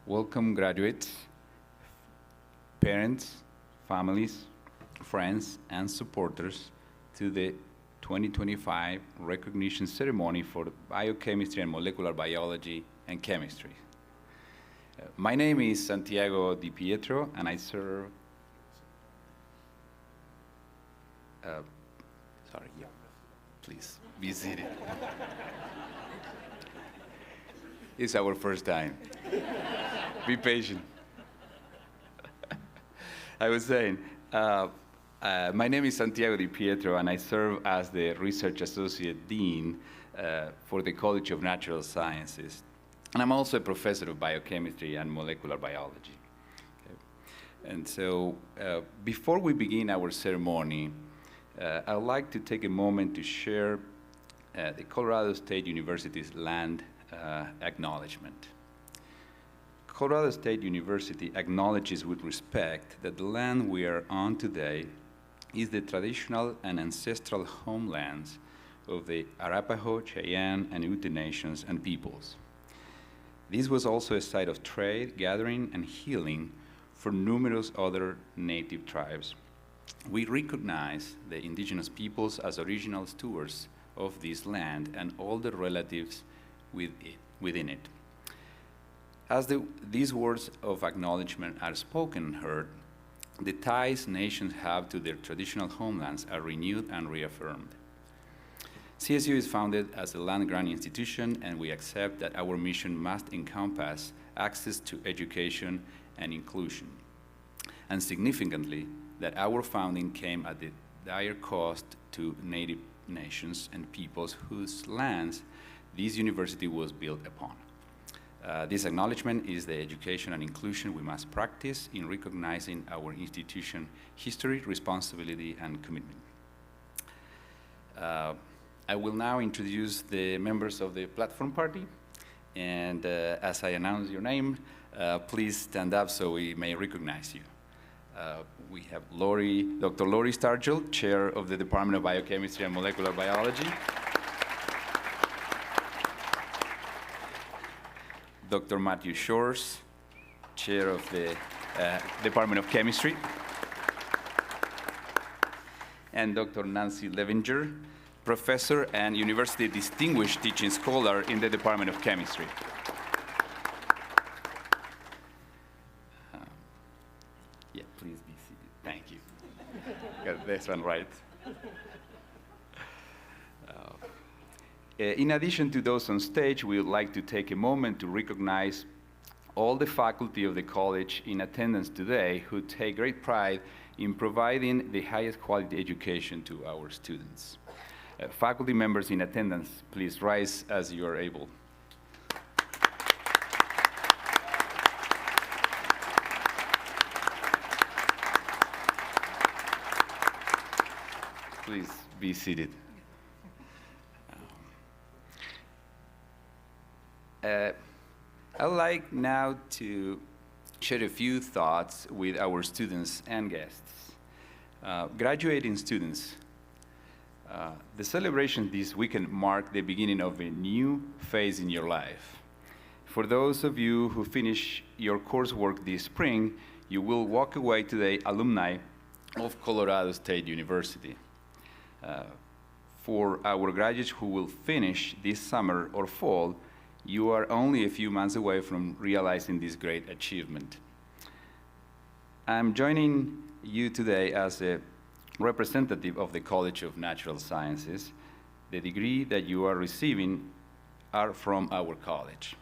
Welcome graduates, parents, families, friends, and supporters to the 2025 recognition ceremony for biochemistry and molecular biology and chemistry. My name is Santiago Di Pietro, and I serve. Please be seated. It's our first time. Be patient. I was saying, my name is Santiago Di Pietro, and I serve as the Research Associate Dean for the College of Natural Sciences. And I'm also a professor of biochemistry and molecular biology. Okay. And so before we begin our ceremony, I'd like to take a moment to share the Colorado State University's land acknowledgement. Colorado State University acknowledges with respect that the land we are on today is the traditional and ancestral homelands of the Arapaho, Cheyenne, and Ute nations and peoples. This was also a site of trade, gathering, and healing for numerous other native tribes. We recognize the indigenous peoples as original stewards of this land and all the relatives within it. As these words of acknowledgement are spoken and heard, the ties nations have to their traditional homelands are renewed and reaffirmed. CSU is founded as a land-grant institution, and we accept that our mission must encompass access to education and inclusion. And significantly, that our founding came at the dire cost to native nations and peoples whose lands this university was built upon. This acknowledgement is the education and inclusion we must practice in recognizing our institution history, responsibility, and commitment. I will now introduce the members of the platform party, and as I announce your name, please stand up so we may recognize you. We have Dr. Lori Stargell, Chair of the Department of Biochemistry and Molecular Biology. Dr. Matthew Shores, Chair of the Department of Chemistry. And Dr. Nancy Levinger, Professor and University Distinguished Teaching Scholar in the Department of Chemistry. Yeah, please be seated. Thank you. Got this one right. In addition to those on stage, we would like to take a moment to recognize all the faculty of the college in attendance today who take great pride in providing the highest quality education to our students. Faculty members in attendance, please rise as you are able. Please be seated. I'd like now to share a few thoughts with our students and guests. Graduating students, the celebration this weekend mark the beginning of a new phase in your life. For those of you who finish your coursework this spring, you will walk away today alumni of Colorado State University. For our graduates who will finish this summer or fall, you are only a few months away from realizing this great achievement. I'm joining you today as a representative of the College of Natural Sciences. The degree that you are receiving are from our college.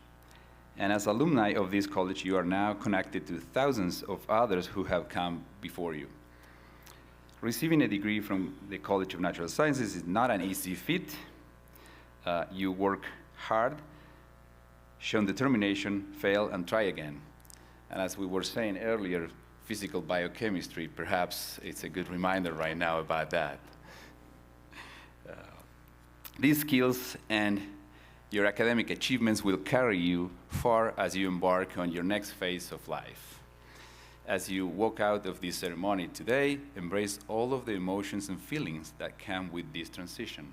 And as alumni of this college, you are now connected to thousands of others who have come before you. Receiving a degree from the College of Natural Sciences is not an easy feat. You work hard, show determination, fail, and try again. And as we were saying earlier, physical biochemistry, perhaps it's a good reminder right now about that. These skills and your academic achievements will carry you far as you embark on your next phase of life. As you walk out of this ceremony today, embrace all of the emotions and feelings that come with this transition.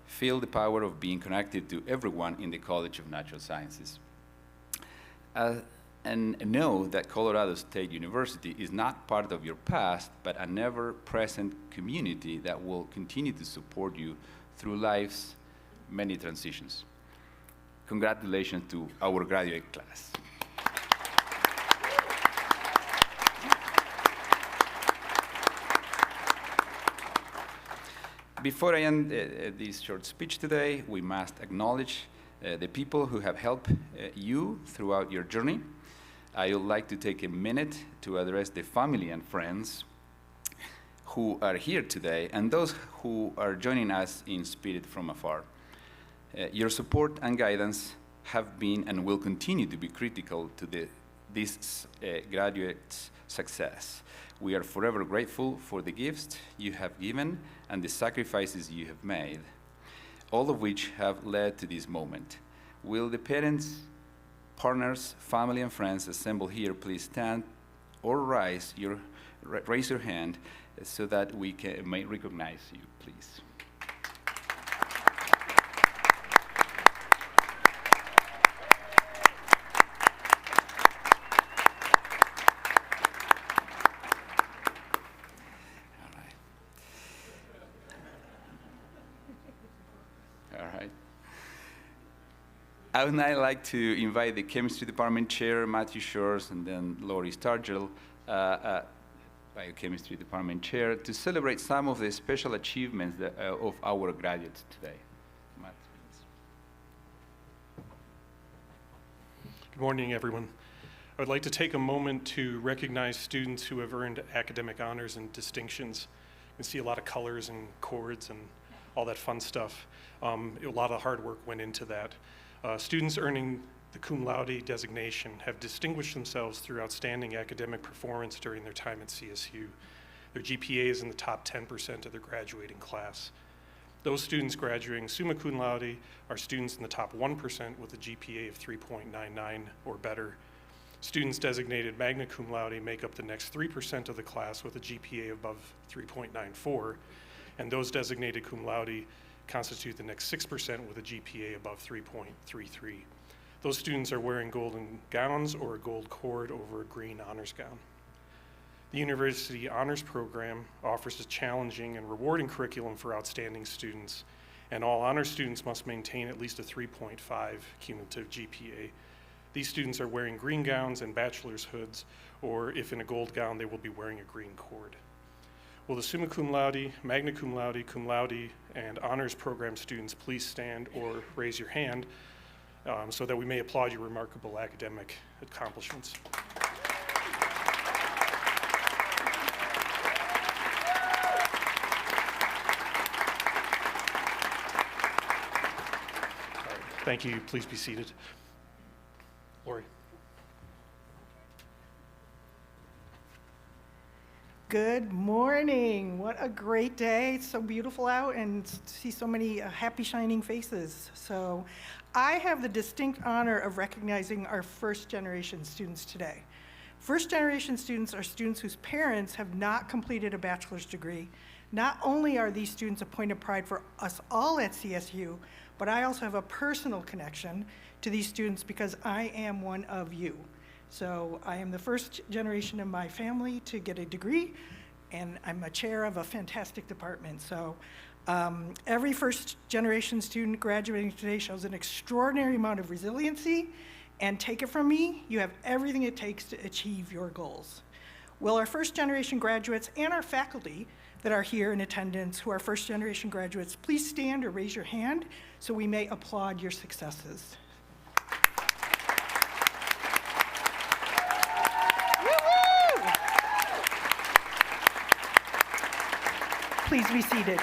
Feel the power of being connected to everyone in the College of Natural Sciences. And know that Colorado State University is not part of your past, but an ever-present community that will continue to support you through life's many transitions. Congratulations to our graduate class. Before I end this short speech today, we must acknowledge the people who have helped you throughout your journey. I would like to take a minute to address the family and friends who are here today and those who are joining us in spirit from afar. Your support and guidance have been and will continue to be critical to this graduate's success. We are forever grateful for the gifts you have given and the sacrifices you have made, all of which have led to this moment. Will the parents, partners, family, and friends assembled here please stand or raise your hand so that we may recognize you, please. I would now like to invite the Chemistry Department Chair, Matthew Shores, and then Lori Stargell, Biochemistry Department Chair, to celebrate some of the special achievements of our graduates today. Matt, please. Good morning, everyone. I would like to take a moment to recognize students who have earned academic honors and distinctions. You can see a lot of colors and chords and all that fun stuff. A lot of hard work went into that. Students earning the cum laude designation have distinguished themselves through outstanding academic performance during their time at CSU. Their GPA is in the top 10% of their graduating class. Those students graduating summa cum laude are students in the top 1% with a GPA of 3.99 or better. Students designated magna cum laude make up the next 3% of the class with a GPA above 3.94, and those designated cum laude constitute the next 6% with a GPA above 3.33. Those students are wearing golden gowns or a gold cord over a green honors gown. The University Honors Program offers a challenging and rewarding curriculum for outstanding students, and all honors students must maintain at least a 3.5 cumulative GPA. These students are wearing green gowns and bachelor's hoods, or if in a gold gown, they will be wearing a green cord. Will the summa cum laude, magna cum laude, and honors program students please stand or raise your hand so that we may applaud your remarkable academic accomplishments. All right, thank you. Please be seated. Lori. Good morning. What a great day. It's so beautiful out and see so many happy, shining faces. So I have the distinct honor of recognizing our first-generation students today. First-generation students are students whose parents have not completed a bachelor's degree. Not only are these students a point of pride for us all at CSU, but I also have a personal connection to these students because I am one of you. So I am the first generation in my family to get a degree, and I'm a chair of a fantastic department. So every first generation student graduating today shows an extraordinary amount of resiliency, and take it from me, you have everything it takes to achieve your goals. Will our first generation graduates and our faculty that are here in attendance who are first generation graduates, please stand or raise your hand so we may applaud your successes. Please be seated.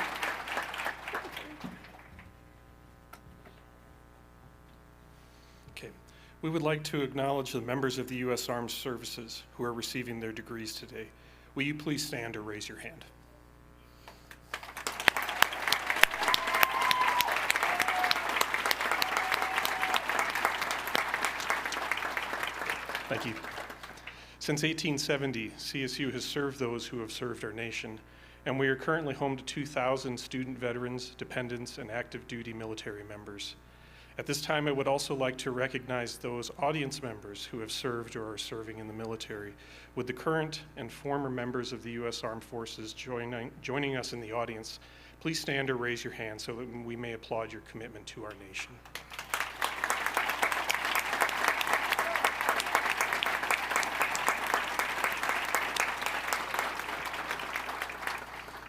Okay. We would like to acknowledge the members of the U.S. Armed Services who are receiving their degrees today. Will you please stand or raise your hand? Thank you. Since 1870, CSU has served those who have served our nation, and we are currently home to 2,000 student veterans, dependents, and active duty military members. At this time, I would also like to recognize those audience members who have served or are serving in the military. Would the current and former members of the U.S. Armed Forces joining us in the audience, please stand or raise your hand so that we may applaud your commitment to our nation.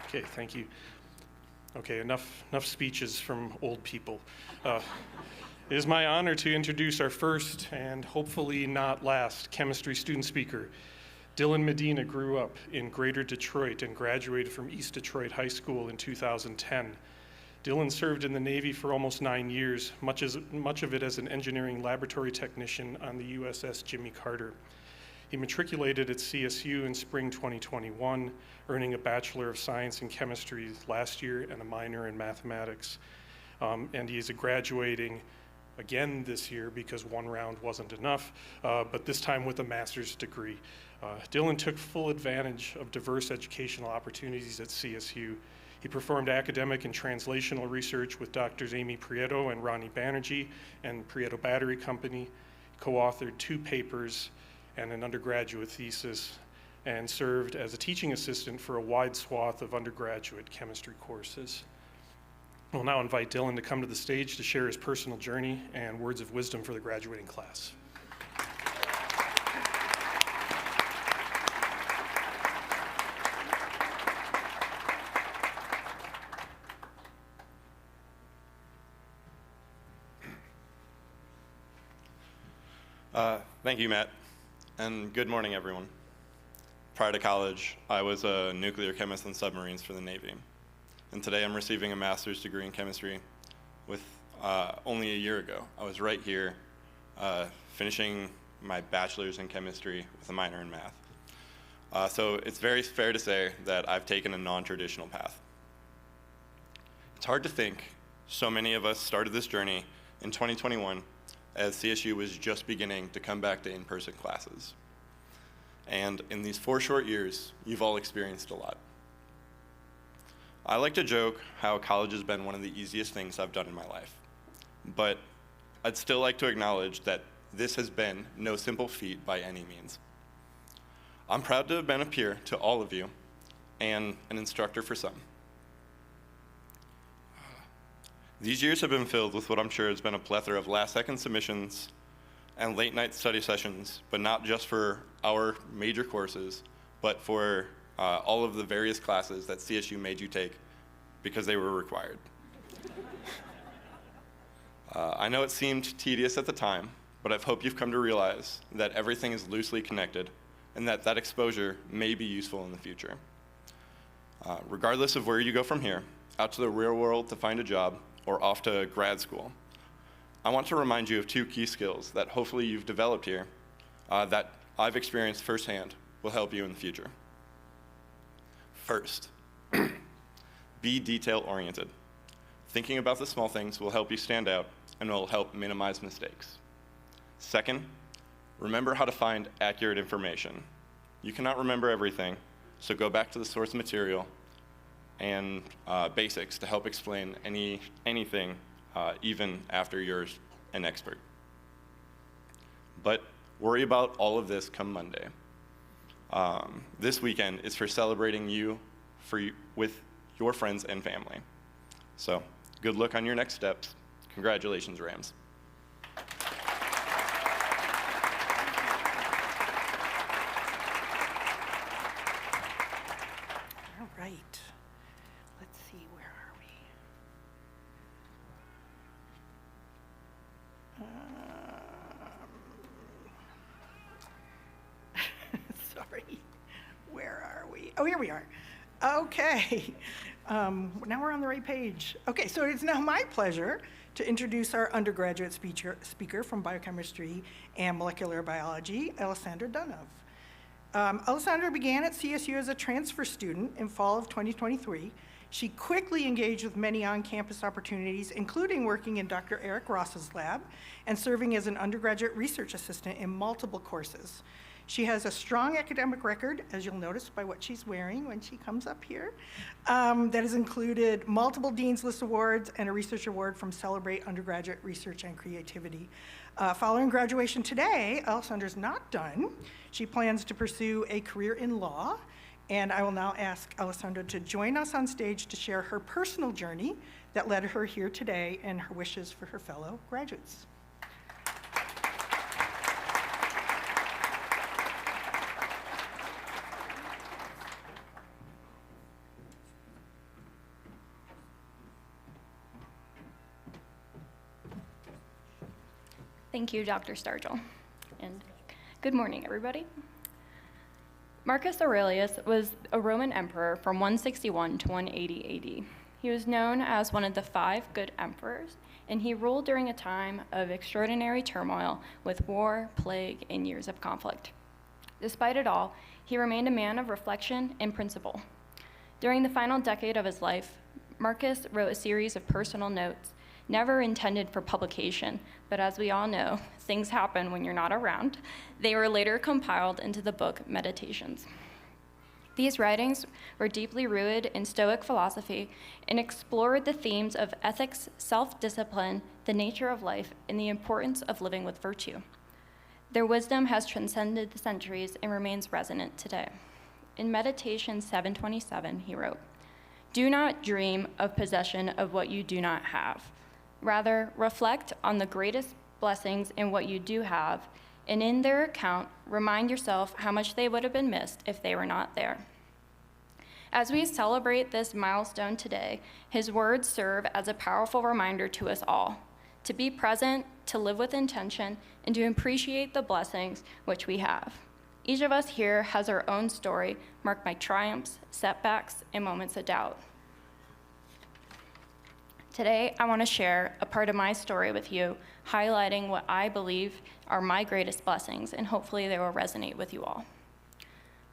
Okay, thank you. Okay, enough speeches from old people. It is my honor to introduce our first and hopefully not last chemistry student speaker. Dylan Medina grew up in Greater Detroit and graduated from East Detroit High School in 2010. Dylan served in the Navy for almost 9 years, much of it as an engineering laboratory technician on the USS Jimmy Carter. He matriculated at CSU in spring 2021, earning a Bachelor of Science in Chemistry last year and a minor in mathematics. And he is graduating again this year because one round wasn't enough, but this time with a master's degree. Dylan took full advantage of diverse educational opportunities at CSU. He performed academic and translational research with Drs. Amy Prieto and Ronnie Banerjee and Prieto Battery Company, co-authored 2 papers and an undergraduate thesis, and served as a teaching assistant for a wide swath of undergraduate chemistry courses. We'll now invite Dylan to come to the stage to share his personal journey and words of wisdom for the graduating class. Thank you, Matt, and good morning, everyone. Prior to college, I was a nuclear chemist in submarines for the Navy, and today I'm receiving a master's degree in chemistry with only a year ago. I was right here finishing my bachelor's in chemistry with a minor in math. So it's very fair to say that I've taken a non-traditional path. It's hard to think so many of us started this journey in 2021 as CSU was just beginning to come back to in-person classes. And in these 4 short years, you've all experienced a lot. I like to joke how college has been one of the easiest things I've done in my life. But I'd still like to acknowledge that this has been no simple feat by any means. I'm proud to have been a peer to all of you and an instructor for some. These years have been filled with what I'm sure has been a plethora of last-second submissions and late-night study sessions, but not just for our major courses, but for all of the various classes that CSU made you take because they were required. I know it seemed tedious at the time, but I hope you've come to realize that everything is loosely connected and that that exposure may be useful in the future. Regardless of where you go from here, out to the real world to find a job, or off to grad school, I want to remind you of 2 key skills that hopefully you've developed here that I've experienced firsthand will help you in the future. First, be detail-oriented. Thinking about the small things will help you stand out and will help minimize mistakes. Second, remember how to find accurate information. You cannot remember everything, so go back to the source material and basics to help explain anything, even after you're an expert. But worry about all of this come Monday. This weekend is for celebrating you with your friends and family. So good luck on your next steps. Congratulations, Rams. All right. Let's see, where are we? Sorry, where are we? Oh, here we are. Okay, now we're on the right page. Okay, so it's now my pleasure to introduce our undergraduate speaker from biochemistry and molecular biology, Alessandra Dunov. Alessandra began at CSU as a transfer student in fall of 2023. She quickly engaged with many on-campus opportunities, including working in Dr. Eric Ross's lab and serving as an undergraduate research assistant in multiple courses. She has a strong academic record, as you'll notice by what she's wearing when she comes up here, that has included multiple Dean's List Awards and a research award from Celebrate Undergraduate Research and Creativity. Following graduation today, Alessandra's not done. She plans to pursue a career in law, and I will now ask Alessandra to join us on stage to share her personal journey that led her here today and her wishes for her fellow graduates. Thank you, Dr. Stargell. And good morning, everybody. Marcus Aurelius was a Roman emperor from 161 to 180 AD. He was known as one of the 5 good emperors, and he ruled during a time of extraordinary turmoil with war, plague, and years of conflict. Despite it all, he remained a man of reflection and principle. During the final decade of his life, Marcus wrote a series of personal notes, never intended for publication, but as we all know, things happen when you're not around. They were later compiled into the book Meditations. These writings were deeply rooted in Stoic philosophy and explored the themes of ethics, self-discipline, the nature of life, and the importance of living with virtue. Their wisdom has transcended the centuries and remains resonant today. In Meditation 727, he wrote, "Do not dream of possession of what you do not have. Rather, reflect on the greatest blessings in what you do have, and in their account, remind yourself how much they would have been missed if they were not there." As we celebrate this milestone today, his words serve as a powerful reminder to us all to be present, to live with intention, and to appreciate the blessings which we have. Each of us here has our own story marked by triumphs, setbacks, and moments of doubt. Today, I want to share a part of my story with you, highlighting what I believe are my greatest blessings, and hopefully they will resonate with you all.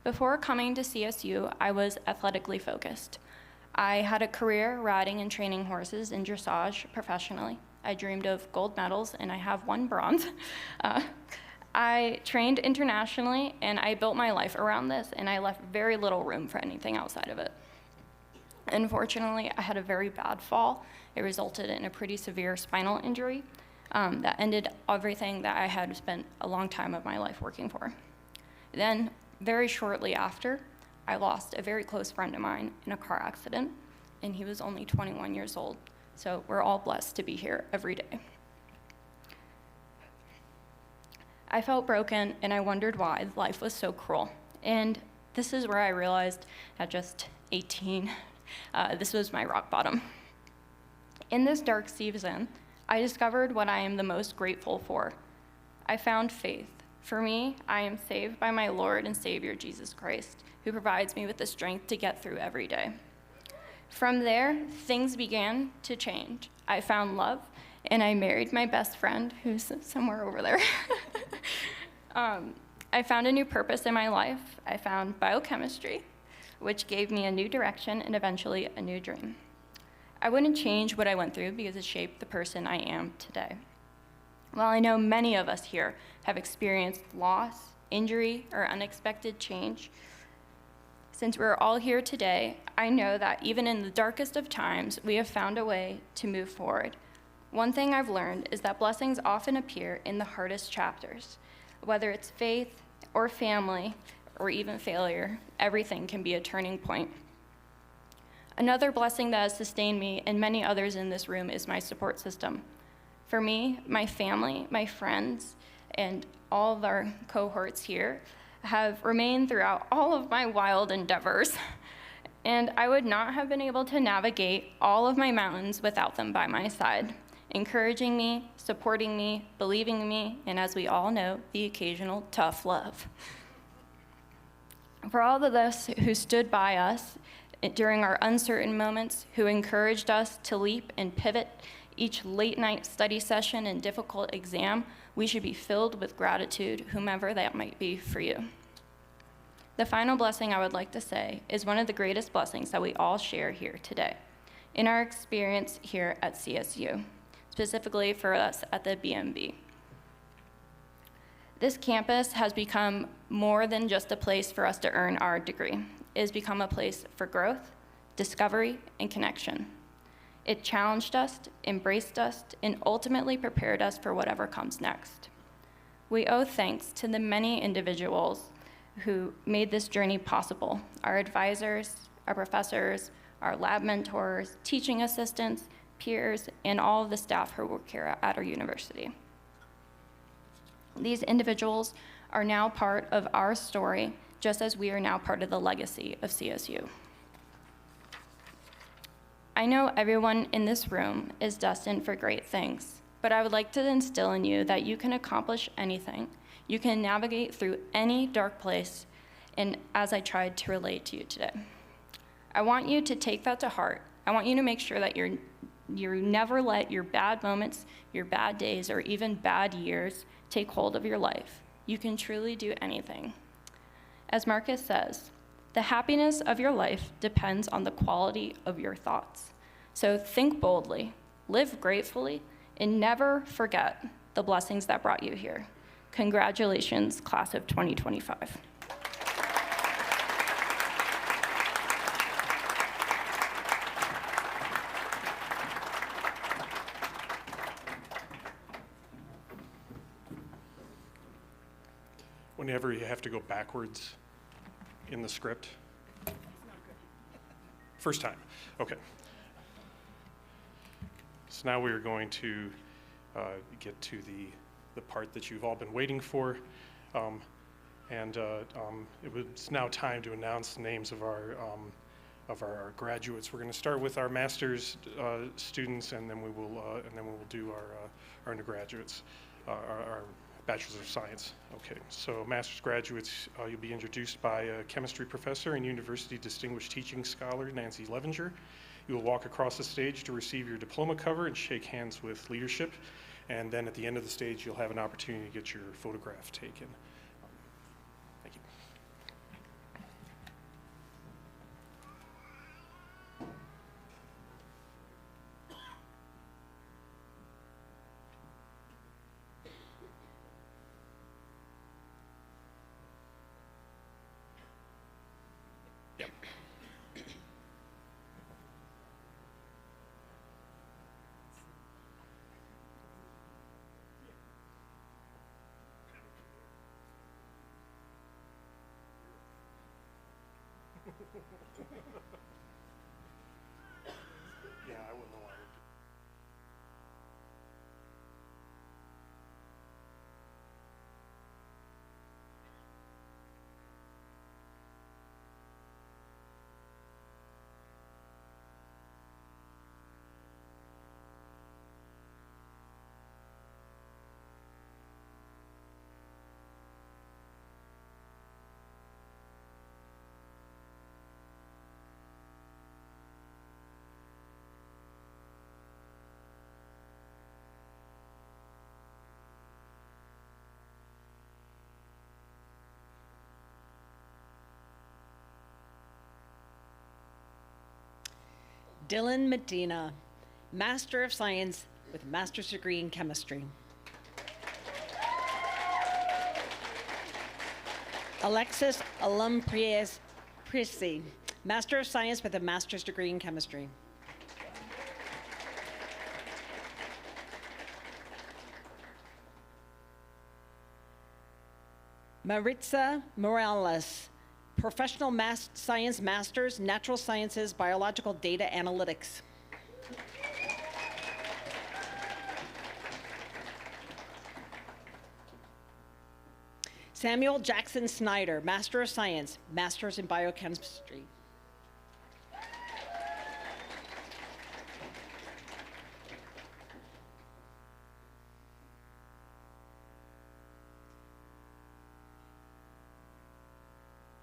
Before coming to CSU, I was athletically focused. I had a career riding and training horses in dressage professionally. I dreamed of gold medals, and I have 1 bronze. I trained internationally, and I built my life around this, and I left very little room for anything outside of it. Unfortunately, I had a very bad fall. It resulted in a pretty severe spinal injury that ended everything that I had spent a long time of my life working for. Then, very shortly after, I lost a very close friend of mine in a car accident, and he was only 21 years old. So we're all blessed to be here every day. I felt broken, and I wondered why life was so cruel. And this is where I realized at just 18, this was my rock bottom. In this dark season, I discovered what I am the most grateful for. I found faith. For me, I am saved by my Lord and Savior, Jesus Christ, who provides me with the strength to get through every day. From there, things began to change. I found love, and I married my best friend, who's somewhere over there. I found a new purpose in my life. I found biochemistry, which gave me a new direction and eventually a new dream. I wouldn't change what I went through because it shaped the person I am today. While I know many of us here have experienced loss, injury, or unexpected change, since we're all here today, I know that even in the darkest of times, we have found a way to move forward. One thing I've learned is that blessings often appear in the hardest chapters. Whether it's faith or family or even failure, everything can be a turning point. Another blessing that has sustained me and many others in this room is my support system. For me, my family, my friends, and all of our cohorts here have remained throughout all of my wild endeavors. And I would not have been able to navigate all of my mountains without them by my side, encouraging me, supporting me, believing in me, and as we all know, the occasional tough love. For all of those who stood by us during our uncertain moments, who encouraged us to leap and pivot each late night study session and difficult exam, we should be filled with gratitude, whomever that might be for you. The final blessing I would like to say is one of the greatest blessings that we all share here today in our experience here at CSU, specifically for us at the BMB. This campus has become more than just a place for us to earn our degree. It has become a place for growth, discovery, and connection. It challenged us, embraced us, and ultimately prepared us for whatever comes next. We owe thanks to the many individuals who made this journey possible: our advisors, our professors, our lab mentors, teaching assistants, peers, and all of the staff who work here at our university. These individuals are now part of our story, just as we are now part of the legacy of CSU. I know everyone in this room is destined for great things, but I would like to instill in you that you can accomplish anything. You can navigate through any dark place, and as I tried to relate to you today. I want you to take that to heart. I want you to make sure that you never let your bad moments, your bad days, or even bad years take hold of your life. You can truly do anything. As Marcus says, the happiness of your life depends on the quality of your thoughts. So think boldly, live gratefully, and never forget the blessings that brought you here. Congratulations, class of 2025. Whenever you have to go backwards in the script. First time, okay. So now we are going to get to the part that you've all been waiting for. It's now time to announce the names of our graduates. We're going to start with our master's students, and then we will do our undergraduates, our Bachelor's of Science. Okay, so master's graduates, you'll be introduced by a chemistry professor and University Distinguished Teaching Scholar, Nancy Levenger. You will walk across the stage to receive your diploma cover and shake hands with leadership. And then at the end of the stage, you'll have an opportunity to get your photograph taken. Thank you. Yep. Yeah, I wouldn't know why. Dylan Medina, Master of Science with Master's degree in Chemistry. Alexis Prissy, Master of Science with a Master's degree in Chemistry. Maritza Morales, Professional Science Masters, Natural Sciences, Biological Data Analytics. Samuel Jackson Snyder, Master of Science, Masters in Biochemistry.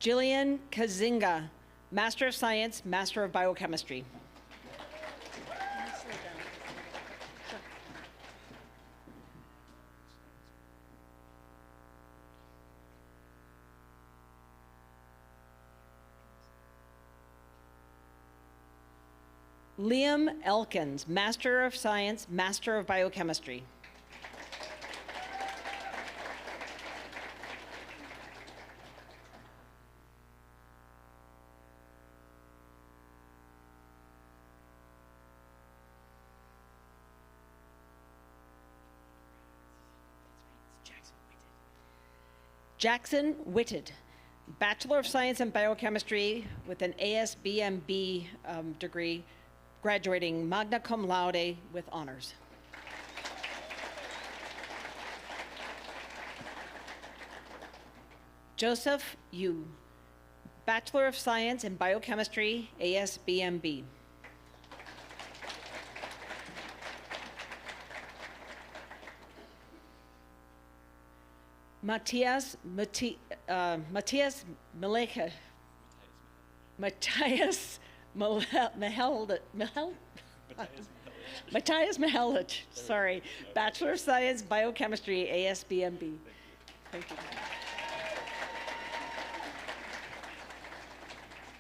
Jillian Kazinga, Master of Science, Master of Biochemistry. Liam Elkins, Master of Science, Master of Biochemistry. Jackson Whitted, Bachelor of Science in Biochemistry with an ASBMB degree, graduating magna cum laude with honors. Joseph Yu, Bachelor of Science in Biochemistry, ASBMB. Matthias Mihelic, sorry, Bachelor of Science, Biochemistry, ASBMB. Thank you.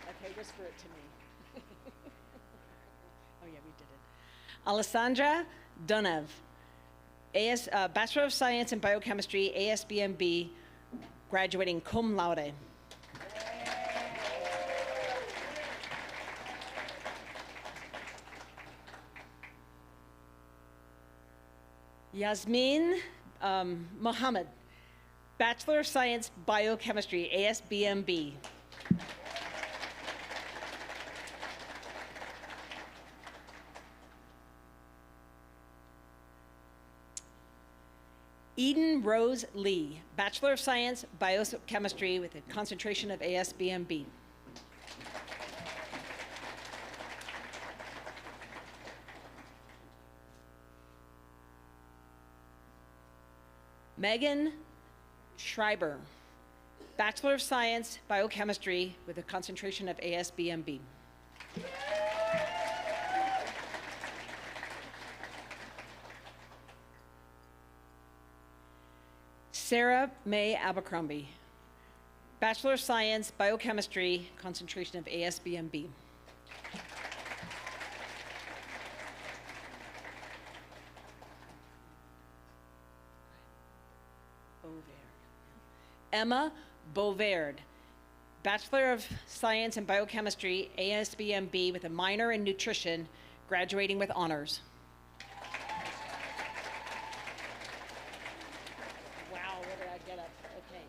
Okay, whisper it to me. Oh yeah, we did it. Alessandra Dunev, Bachelor of Science in Biochemistry, ASBMB, graduating cum laude. Yasmin Mohammed, Bachelor of Science Biochemistry, ASBMB. Eden Rose Lee, Bachelor of Science Biochemistry with a concentration of ASBMB. Megan Schreiber, Bachelor of Science Biochemistry with a concentration of ASBMB. Sarah May Abercrombie, Bachelor of Science Biochemistry, concentration of ASBMB. Emma Bovaird, Bachelor of Science in Biochemistry, ASBMB with a minor in nutrition, graduating with honors. Wow, what did I get up? Okay,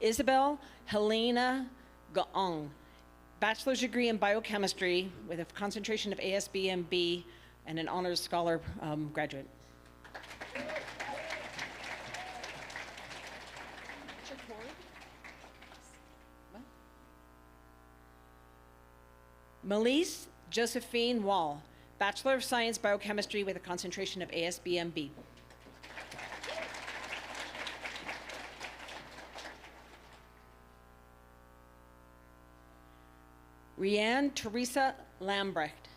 Isabel Helena Gaong, Bachelor's degree in Biochemistry with a concentration of ASBMB and an honors scholar graduate. Melise Josephine Wall, Bachelor of Science Biochemistry with a concentration of ASBMB. Rianne Teresa Lambrecht,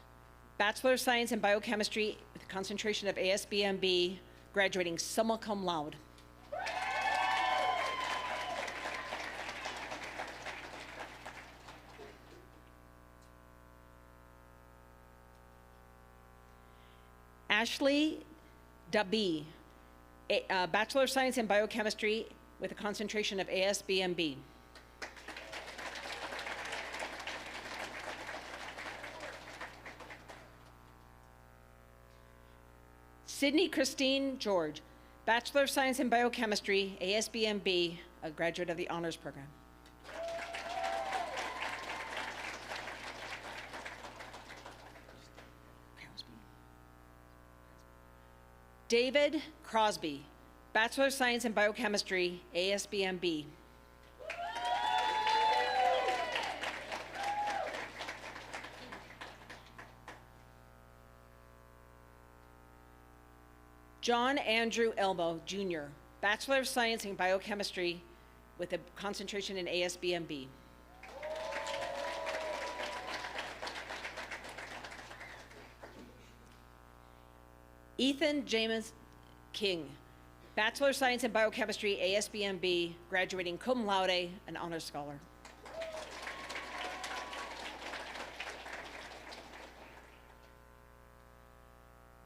Bachelor of Science in Biochemistry with a concentration of ASBMB, graduating summa cum laude. Ashley Dabi, Bachelor of Science in Biochemistry with a concentration of ASBMB. Sydney Christine George, Bachelor of Science in Biochemistry, ASBMB, a graduate of the Honors Program. David Crosby, Bachelor of Science in Biochemistry, ASBMB. John Andrew Elbow, Jr., Bachelor of Science in Biochemistry with a concentration in ASBMB. Ethan James King, Bachelor of Science in Biochemistry, ASBMB, graduating cum laude, an honors scholar.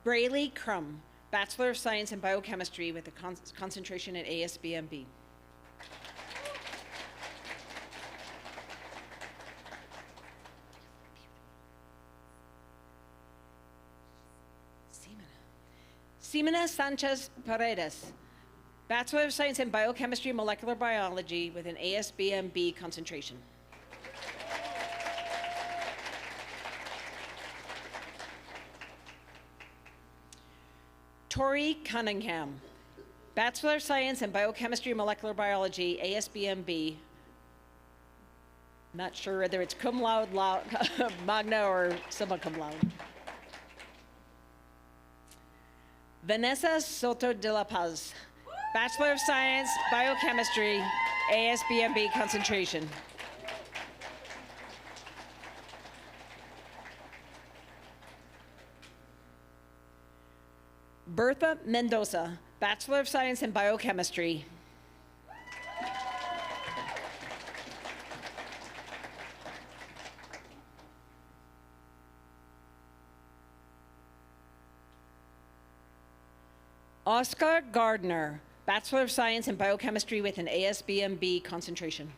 Braylee Crum, Bachelor of Science in Biochemistry with a concentration in ASBMB. Ximena Sanchez Paredes, Bachelor of Science in Biochemistry and Molecular Biology with an ASBMB concentration. Tori Cunningham, Bachelor of Science in Biochemistry and Molecular Biology, ASBMB. Not sure whether it's cum laude, magna, or summa cum laude. Vanessa Soto de la Paz, Bachelor of Science, Biochemistry, ASBMB concentration. Bertha Mendoza, Bachelor of Science in Biochemistry. Oscar Gardner, Bachelor of Science in Biochemistry with an ASBMB concentration.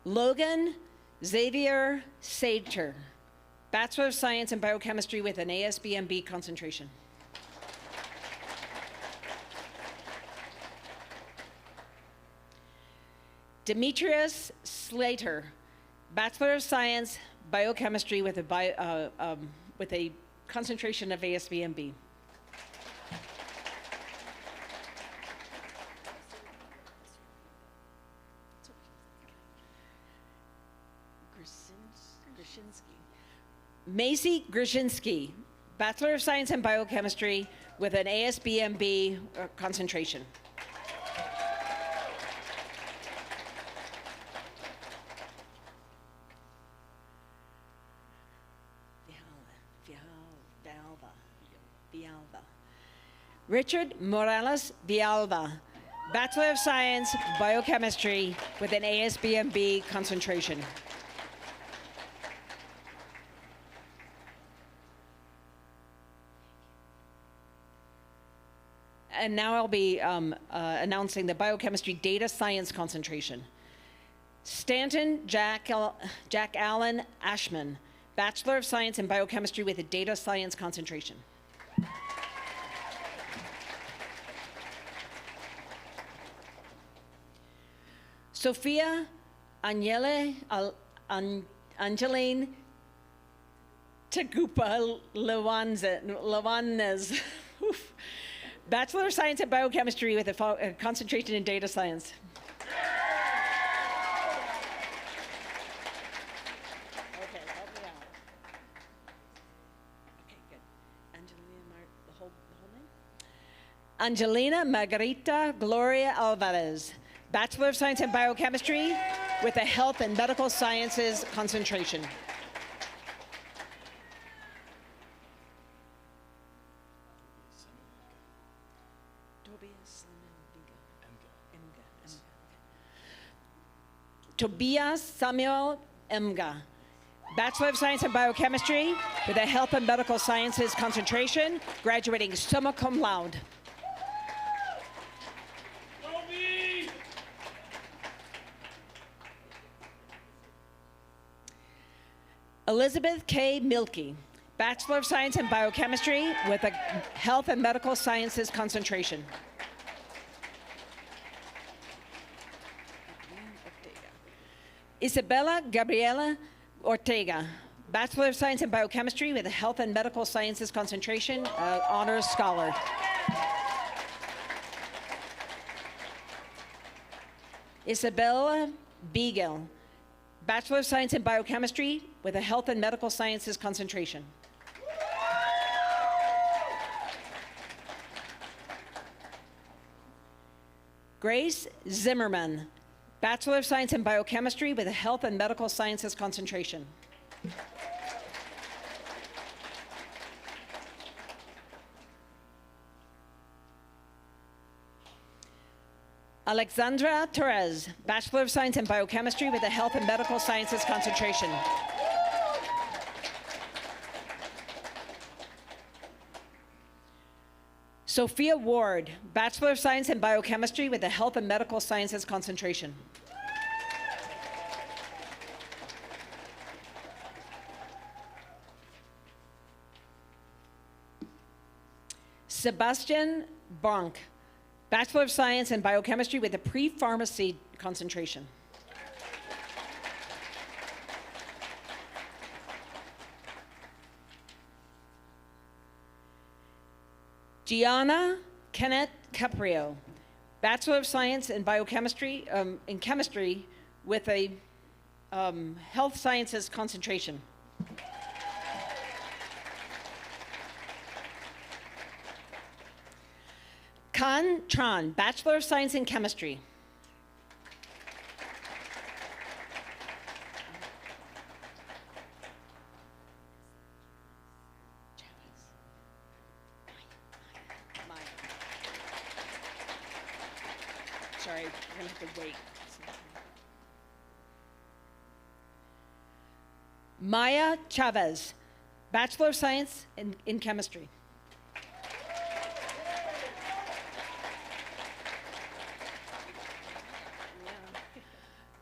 Logan Xavier Sater, Bachelor of Science in Biochemistry with an ASBMB concentration. Demetrius Slater, Bachelor of Science, Biochemistry with a concentration of ASBMB. Macy Grzinski, Bachelor of Science in Biochemistry with an ASBMB concentration. Vialva. Richard Morales Vialva, Bachelor of Science, Biochemistry with an ASBMB concentration. And now I'll be announcing the biochemistry data science concentration. Stanton Jack Allen Ashman, Bachelor of Science in Biochemistry with a data science concentration. Sophia Angeline Tagupa Lewanez, Bachelor of Science in Biochemistry with a concentration in data science. Okay, help me out. Okay, good. The whole name? Angelina Margarita Gloria Alvarez, Bachelor of Science in Biochemistry with a Health and Medical Sciences concentration. Tobias Samuel Emga, Bachelor of Science in Biochemistry with a Health and Medical Sciences concentration, graduating summa cum laude. Elizabeth K. Milkey, Bachelor of Science in Biochemistry with a Health and Medical Sciences concentration. Isabella Gabriela Ortega, Bachelor of Science in Biochemistry with a Health and Medical Sciences concentration, honors scholar. Isabella Beagle, Bachelor of Science in Biochemistry with a Health and Medical Sciences concentration. Grace Zimmerman, Bachelor of Science in Biochemistry with a Health and Medical Sciences concentration. Alexandra Torres, Bachelor of Science in Biochemistry with a Health and Medical Sciences concentration. Sophia Ward, Bachelor of Science in Biochemistry with a Health and Medical Sciences concentration. Sebastian Bonk, Bachelor of Science in Biochemistry with a pre-pharmacy concentration. Gianna Kenneth Caprio, Bachelor of Science in Biochemistry, in Chemistry with a Health Sciences concentration. Kan Tran, Bachelor of Science in Chemistry. Sorry, we're gonna have to wait. Maya Chavez, Bachelor of Science in Chemistry.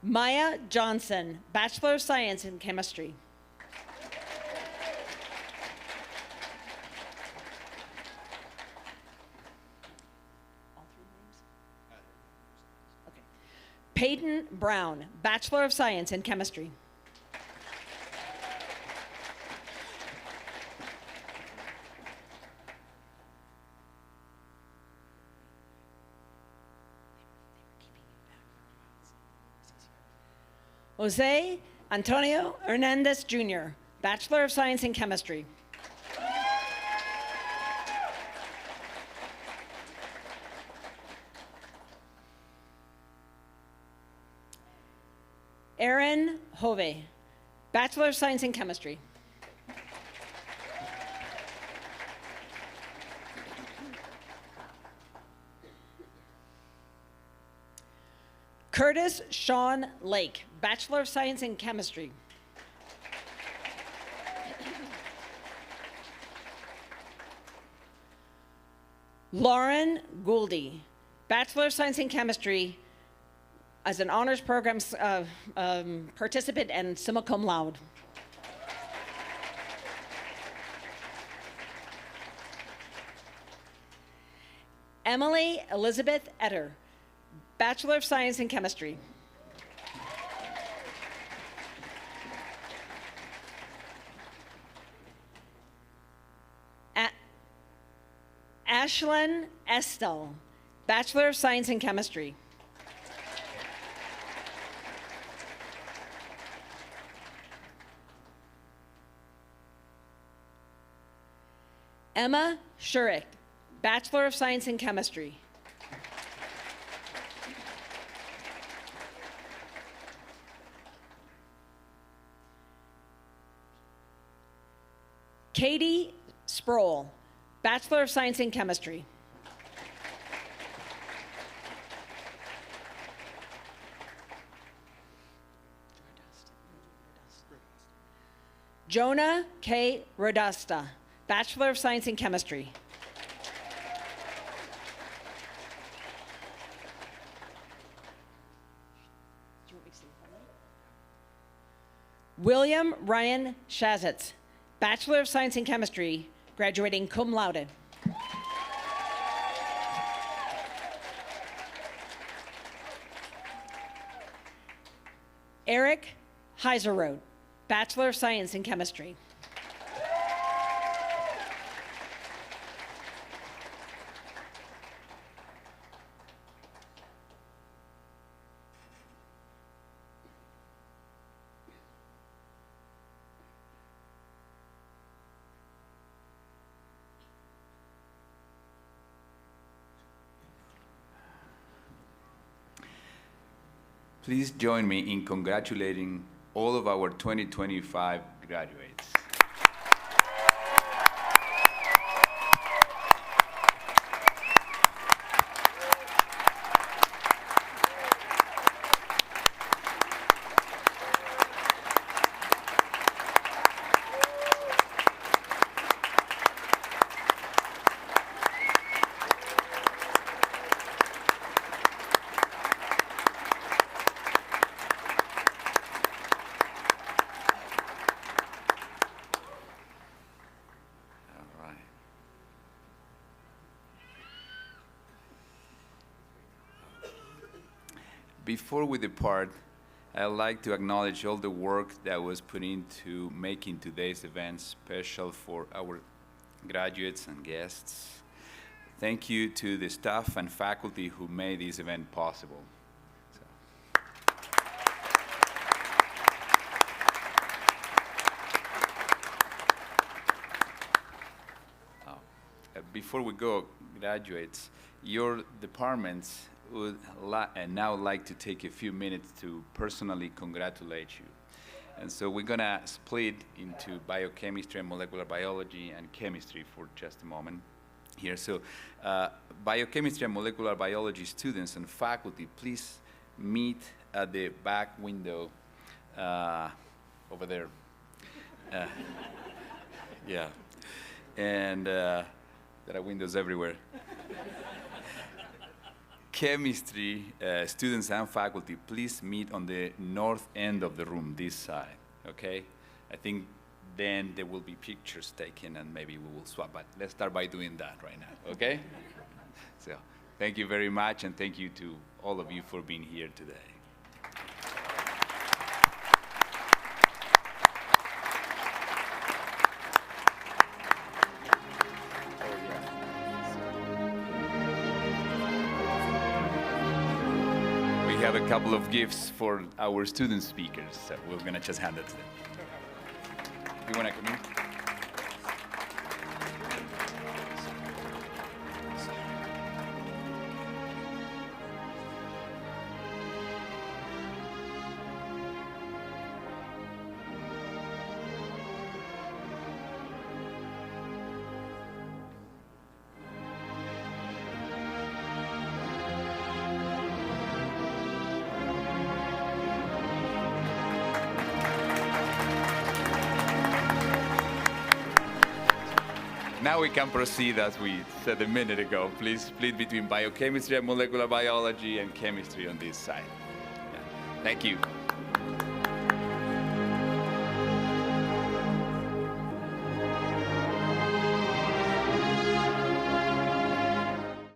Maya Johnson, Bachelor of Science in Chemistry. Okay. Peyton Brown, Bachelor of Science in Chemistry. Jose Antonio Hernandez Jr., Bachelor of Science in Chemistry. Aaron Hove, Bachelor of Science in Chemistry. Curtis Sean Lake, Bachelor of Science in Chemistry. Lauren Gouldy, Bachelor of Science in Chemistry as an honors program participant and summa cum laude. Emily Elizabeth Etter, Bachelor of Science in Chemistry. Ashlyn Estelle, Bachelor of Science in Chemistry. Emma Shurik, Bachelor of Science in Chemistry. Katie Sproul, Bachelor of Science in Chemistry. Jonah K. Rodasta, Bachelor of Science in Chemistry. William Ryan Shazitz, Bachelor of Science in Chemistry, graduating cum laude. Eric Heiserroth, Bachelor of Science in Chemistry. Please join me in congratulating all of our 2025 graduates. Before we depart, I'd like to acknowledge all the work that was put into making today's event special for our graduates and guests. Thank you to the staff and faculty who made this event possible. Before we go, graduates, your departments would now like to take a few minutes to personally congratulate you. And so we're going to split into biochemistry and molecular biology and chemistry for just a moment here. So biochemistry and molecular biology students and faculty, please meet at the back window over there. Yeah. And there are windows everywhere. Chemistry students and faculty, please meet on the north end of the room, this side, okay? I think then there will be pictures taken and maybe we will swap, but let's start by doing that right now, okay? So thank you very much, and thank you to all of you for being here today. We have a couple of gifts for our student speakers, so we're gonna just hand it to them. You wanna come in? Now we can proceed as we said a minute ago. Please split between biochemistry and molecular biology and chemistry on this side. Yeah. Thank you.